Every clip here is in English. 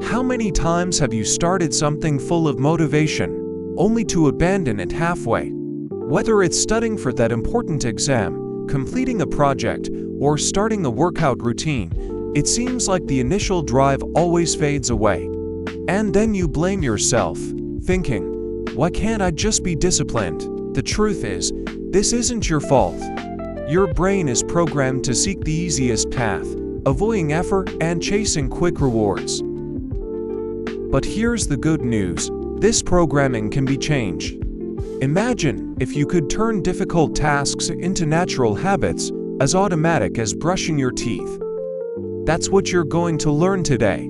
How many times have you started something full of motivation, only to abandon it halfway? Whether it's studying for that important exam, completing a project, or starting a workout routine, it seems like the initial drive always fades away. And then you blame yourself, thinking, why can't I just be disciplined? The truth is, this isn't your fault. Your brain is programmed to seek the easiest path, avoiding effort and chasing quick rewards. But here's the good news, this programming can be changed. Imagine if you could turn difficult tasks into natural habits, as automatic as brushing your teeth. That's what you're going to learn today.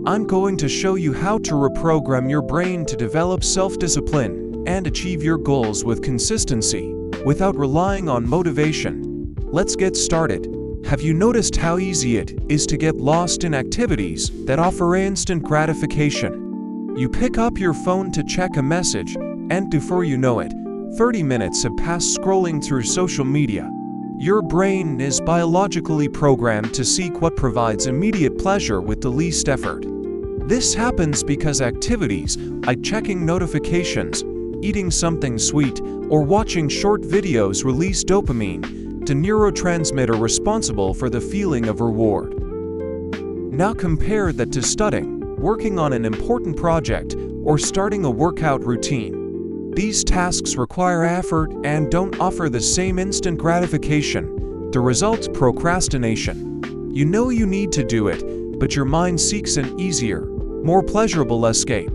I'm going to show you how to reprogram your brain to develop self-discipline and achieve your goals with consistency, without relying on motivation. Let's get started. Have you noticed how easy it is to get lost in activities that offer instant gratification? You pick up your phone to check a message, and before you know it, 30 minutes have passed scrolling through social media. Your brain is biologically programmed to seek what provides immediate pleasure with the least effort. This happens because activities like checking notifications, eating something sweet, or watching short videos release dopamine, the neurotransmitter responsible for the feeling of reward. Now compare that to studying, working on an important project, or starting a workout routine. These tasks require effort and don't offer the same instant gratification. The result: procrastination. You know you need to do it, but your mind seeks an easier, more pleasurable escape.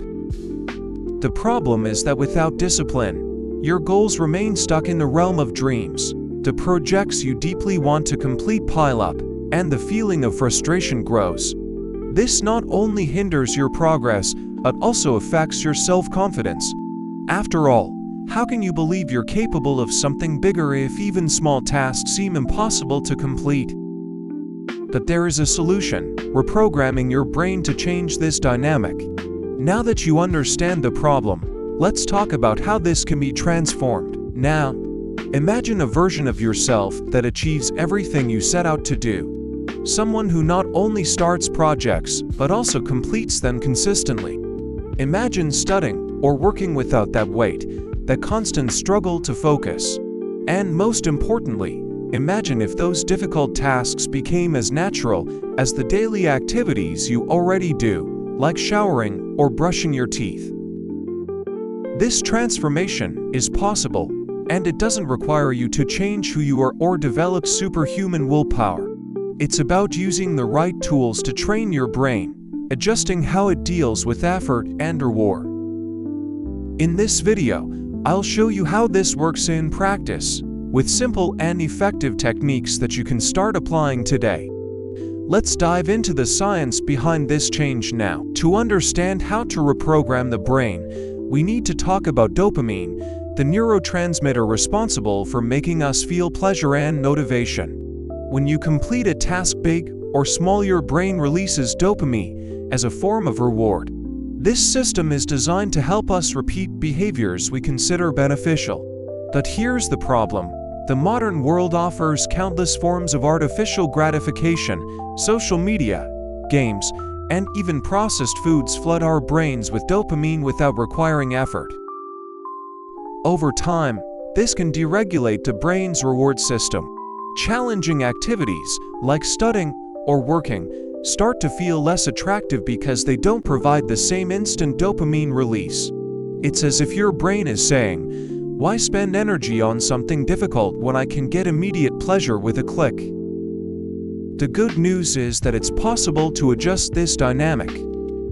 The problem is that without discipline, your goals remain stuck in the realm of dreams. The projects you deeply want to complete pile up, and the feeling of frustration grows. This not only hinders your progress, but also affects your self-confidence. After all, how can you believe you're capable of something bigger if even small tasks seem impossible to complete? But there is a solution: reprogramming your brain to change this dynamic. Now that you understand the problem, let's talk about how this can be transformed. Now, imagine a version of yourself that achieves everything you set out to do. Someone who not only starts projects, but also completes them consistently. Imagine studying or working without that weight, that constant struggle to focus. And most importantly, imagine if those difficult tasks became as natural as the daily activities you already do, like showering or brushing your teeth. This transformation is possible, and it doesn't require you to change who you are or develop superhuman willpower. It's about using the right tools to train your brain, adjusting how it deals with effort and reward. In this video, I'll show you how this works in practice, with simple and effective techniques that you can start applying today. Let's dive into the science behind this change now. To understand how to reprogram the brain, we need to talk about dopamine, the neurotransmitter responsible for making us feel pleasure and motivation. When you complete a task, big or small, your brain releases dopamine as a form of reward. This system is designed to help us repeat behaviors we consider beneficial. But here's the problem: the modern world offers countless forms of artificial gratification. Social media, games, and even processed foods flood our brains with dopamine without requiring effort. Over time, this can deregulate the brain's reward system. Challenging activities, like studying or working, start to feel less attractive because they don't provide the same instant dopamine release. It's as if your brain is saying, why spend energy on something difficult when I can get immediate pleasure with a click? The good news is that it's possible to adjust this dynamic.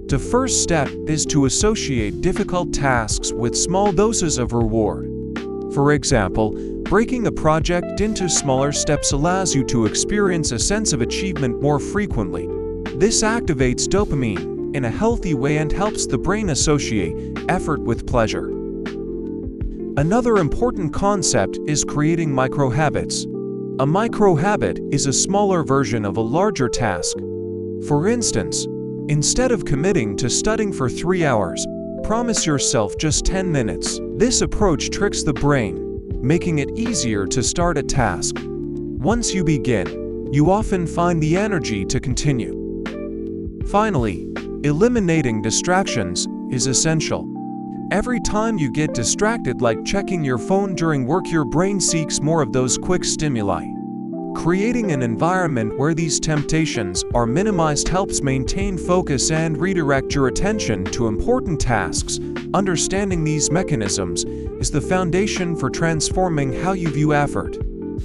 The first step is to associate difficult tasks with small doses of reward. For example, breaking a project into smaller steps allows you to experience a sense of achievement more frequently. This activates dopamine in a healthy way and helps the brain associate effort with pleasure. Another important concept is creating micro-habits. A micro-habit is a smaller version of a larger task. For instance, instead of committing to studying for 3 hours, promise yourself just 10 minutes. This approach tricks the brain, making it easier to start a task. Once you begin, you often find the energy to continue. Finally, Eliminating distractions is essential. Every time you get distracted, like checking your phone during work, your brain seeks more of those quick stimuli. Creating an environment where these temptations are minimized helps maintain focus and redirect your attention to important tasks. Understanding these mechanisms is the foundation for transforming how you view effort.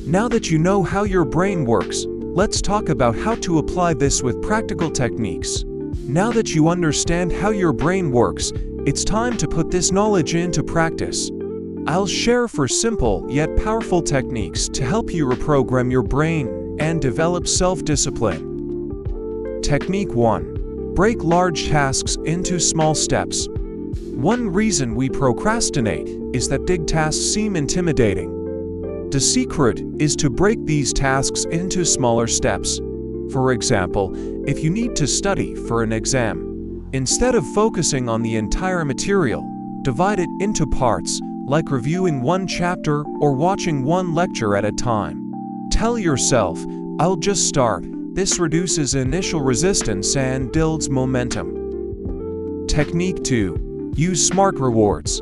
Now that you know how your brain works, let's talk about how to apply this with practical techniques. Now that you understand how your brain works, it's time to put this knowledge into practice. I'll share 4 simple yet powerful techniques to help you reprogram your brain and develop self-discipline. Technique 1. Break large tasks into small steps. One reason we procrastinate is that big tasks seem intimidating. The secret is to break these tasks into smaller steps. For example, if you need to study for an exam, instead of focusing on the entire material, divide it into parts, like reviewing 1 chapter or watching 1 lecture at a time. Tell yourself, "I'll just start." This reduces initial resistance and builds momentum. Technique 2. Use smart rewards.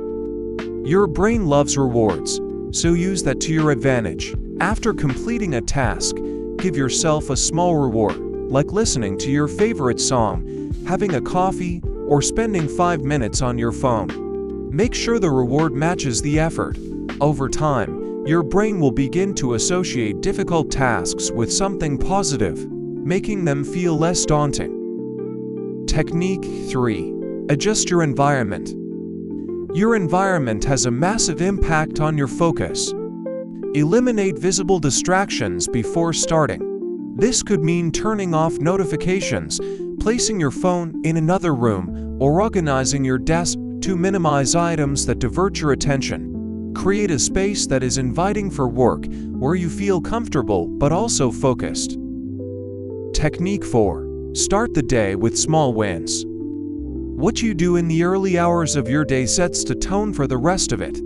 Your brain loves rewards, so use that to your advantage. After completing a task, give yourself a small reward, like listening to your favorite song, having a coffee, or spending 5 minutes on your phone. Make sure the reward matches the effort. Over time, your brain will begin to associate difficult tasks with something positive, making them feel less daunting. Technique 3. Adjust your environment. Your environment has a massive impact on your focus. Eliminate visible distractions before starting. This could mean turning off notifications, placing your phone in another room, or organizing your desk to minimize items that divert your attention. Create a space that is inviting for work, where you feel comfortable but also focused. Technique 4. Start the day with small wins. What you do in the early hours of your day sets the tone for the rest of it.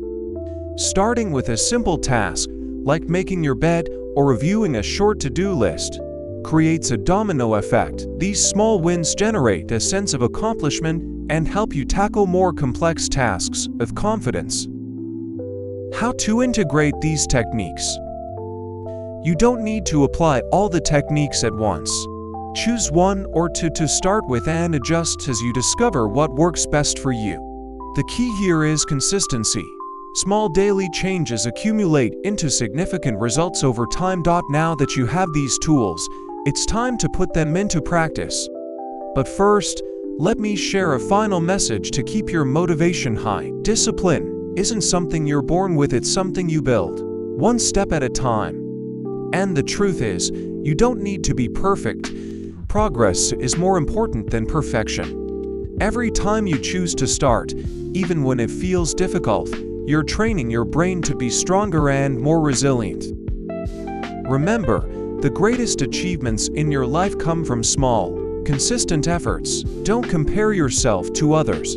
Starting with a simple task, like making your bed or reviewing a short to-do list, creates a domino effect. These small wins generate a sense of accomplishment and help you tackle more complex tasks with confidence. How to integrate these techniques? You don't need to apply all the techniques at once. Choose 1 or 2 to start with and adjust as you discover what works best for you. The key here is consistency. Small daily changes accumulate into significant results over time. Now that you have these tools, it's time to put them into practice. But first, let me share a final message to keep your motivation high. Discipline isn't something you're born with, it's something you build, 1 step at a time. And the truth is, you don't need to be perfect. Progress is more important than perfection. Every time you choose to start, even when it feels difficult, you're training your brain to be stronger and more resilient. Remember, the greatest achievements in your life come from small, consistent efforts. Don't compare yourself to others.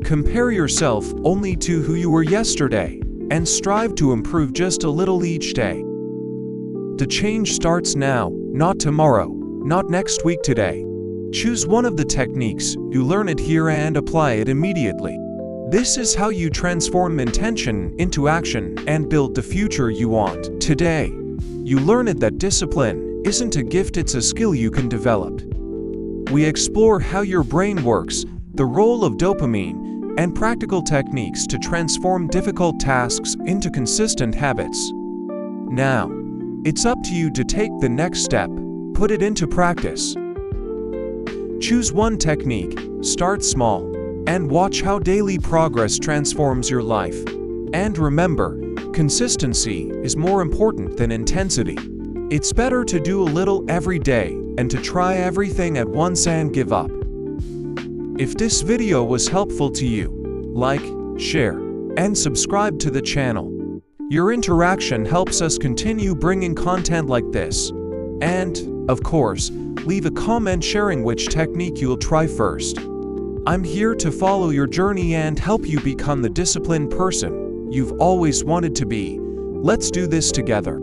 Compare yourself only to who you were yesterday, and strive to improve just a little each day. The change starts now, not tomorrow, not next week, today. Choose one of the techniques, you learn it here and apply it immediately. This is how you transform intention into action and build the future you want. Today, you learned that discipline isn't a gift, it's a skill you can develop. We explore how your brain works, the role of dopamine, and practical techniques to transform difficult tasks into consistent habits. Now, it's up to you to take the next step, put it into practice. Choose 1 technique, start small, and watch how daily progress transforms your life. And remember, consistency is more important than intensity. It's better to do a little every day and to try everything at once and give up. If this video was helpful to you, like, share, and subscribe to the channel. Your interaction helps us continue bringing content like this. And, of course, leave a comment sharing which technique you'll try first. I'm here to follow your journey and help you become the disciplined person you've always wanted to be. Let's do this together.